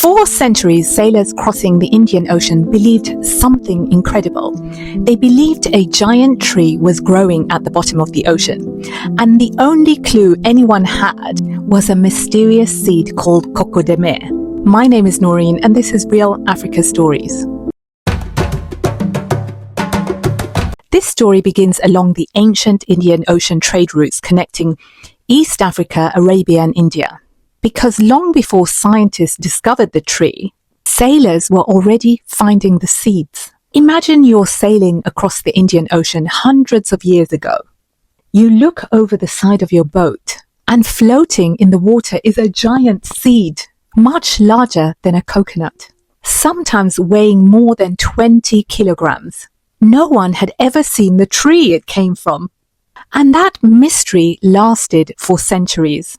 For centuries, sailors crossing the Indian Ocean believed something incredible. They believed a giant tree was growing at the bottom of the ocean, and the only clue anyone had was a mysterious seed called Coco de Mer. My name is Noreen, and this is Real Africa Stories. This story begins along the ancient Indian Ocean trade routes connecting East Africa, Arabia, and India. Because long before scientists discovered the tree, sailors were already finding the seeds. Imagine you're sailing across the Indian Ocean hundreds of years ago. You look over the side of your boat, and floating in the water is a giant seed, much larger than a coconut, sometimes weighing more than 20 kilograms. No one had ever seen the tree it came from. And that mystery lasted for centuries.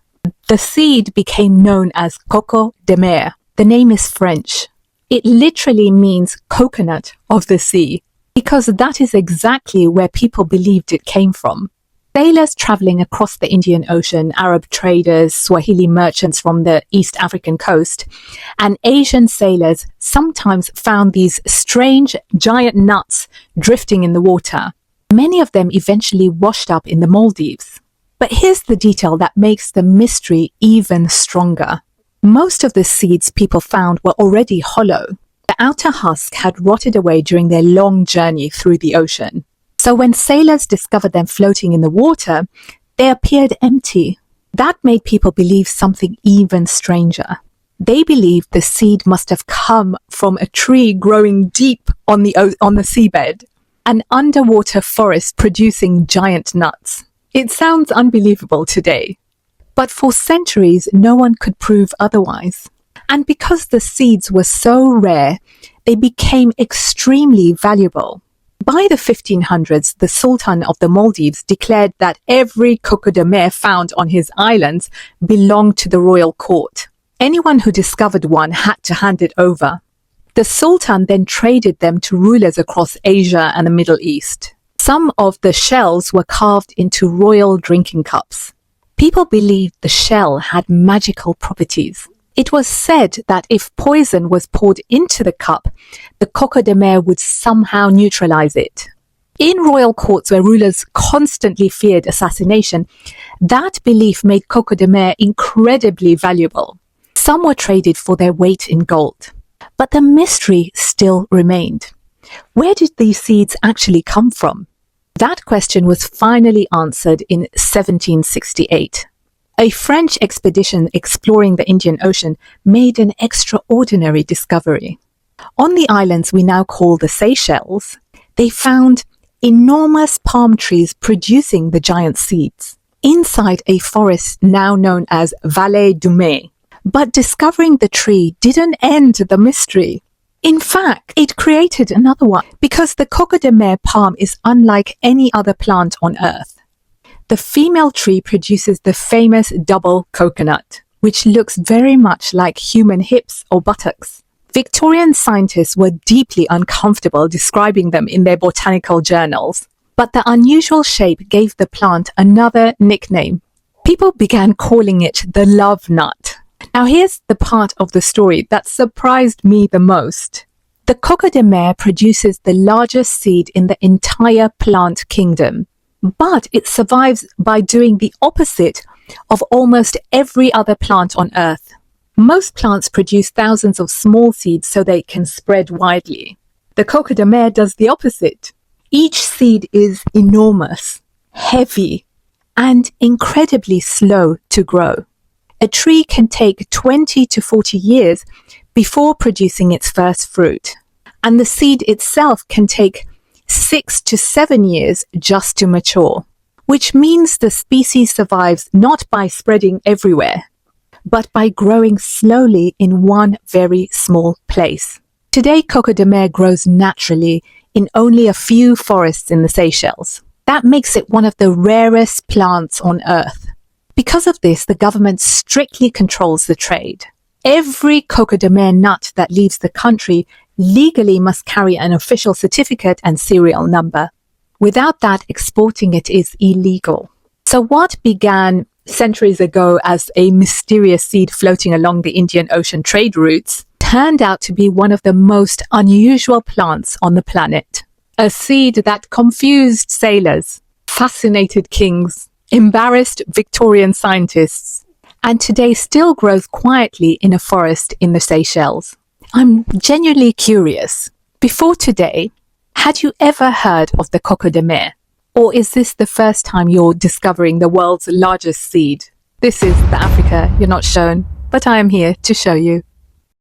The seed became known as Coco de Mer. The name is French. It literally means coconut of the sea, because that is exactly where people believed it came from. Sailors traveling across the Indian Ocean, Arab traders, Swahili merchants from the East African coast, and Asian sailors sometimes found these strange giant nuts drifting in the water. Many of them eventually washed up in the Maldives. But here's the detail that makes the mystery even stronger. Most of the seeds people found were already hollow. The outer husk had rotted away during their long journey through the ocean. So when sailors discovered them floating in the water, they appeared empty. That made people believe something even stranger. They believed the seed must have come from a tree growing deep on the seabed, an underwater forest producing giant nuts. It sounds unbelievable today, but for centuries no one could prove otherwise. And because the seeds were so rare, they became extremely valuable. By the 1500s, the Sultan of the Maldives declared that every Coco de Mer found on his islands belonged to the royal court. Anyone who discovered one had to hand it over. The Sultan then traded them to rulers across Asia and the Middle East. Some of the shells were carved into royal drinking cups. People believed the shell had magical properties. It was said that if poison was poured into the cup, the Coco de Mer would somehow neutralize it. In royal courts where rulers constantly feared assassination, that belief made Coco de Mer incredibly valuable. Some were traded for their weight in gold. But the mystery still remained. Where did these seeds actually come from? That question was finally answered in 1768. A French expedition exploring the Indian Ocean made an extraordinary discovery. On the islands we now call the Seychelles, they found enormous palm trees producing the giant seeds inside a forest now known as Vallée du Mai. But discovering the tree didn't end the mystery. In fact, it created another one, because the Coco de Mer palm is unlike any other plant on earth. The female tree produces the famous double coconut, which looks very much like human hips or buttocks. Victorian scientists were deeply uncomfortable describing them in their botanical journals, but the unusual shape gave the plant another nickname. People began calling it the love nut. Now here's the part of the story that surprised me the most. The Coco de Mer produces the largest seed in the entire plant kingdom, but it survives by doing the opposite of almost every other plant on earth. Most plants produce thousands of small seeds so they can spread widely. The Coco de Mer does the opposite. Each seed is enormous, heavy, and incredibly slow to grow. A tree can take 20 to 40 years before producing its first fruit, and the seed itself can take 6 to 7 years just to mature, which means the species survives not by spreading everywhere, but by growing slowly in one very small place. Today, Coco de Mer grows naturally in only a few forests in the Seychelles. That makes it one of the rarest plants on earth. Because of this, the government strictly controls the trade. Every Coco de Mer nut that leaves the country legally must carry an official certificate and serial number. Without that, exporting it is illegal. So what began centuries ago as a mysterious seed floating along the Indian Ocean trade routes turned out to be one of the most unusual plants on the planet. A seed that confused sailors, fascinated kings, embarrassed Victorian scientists, and today still grows quietly in a forest in the Seychelles. I'm genuinely curious. Before today, had you ever heard of the Coco de Mer? Or is this the first time you're discovering the world's largest seed? This is the Africa You're Not Shown, but I am here to show you.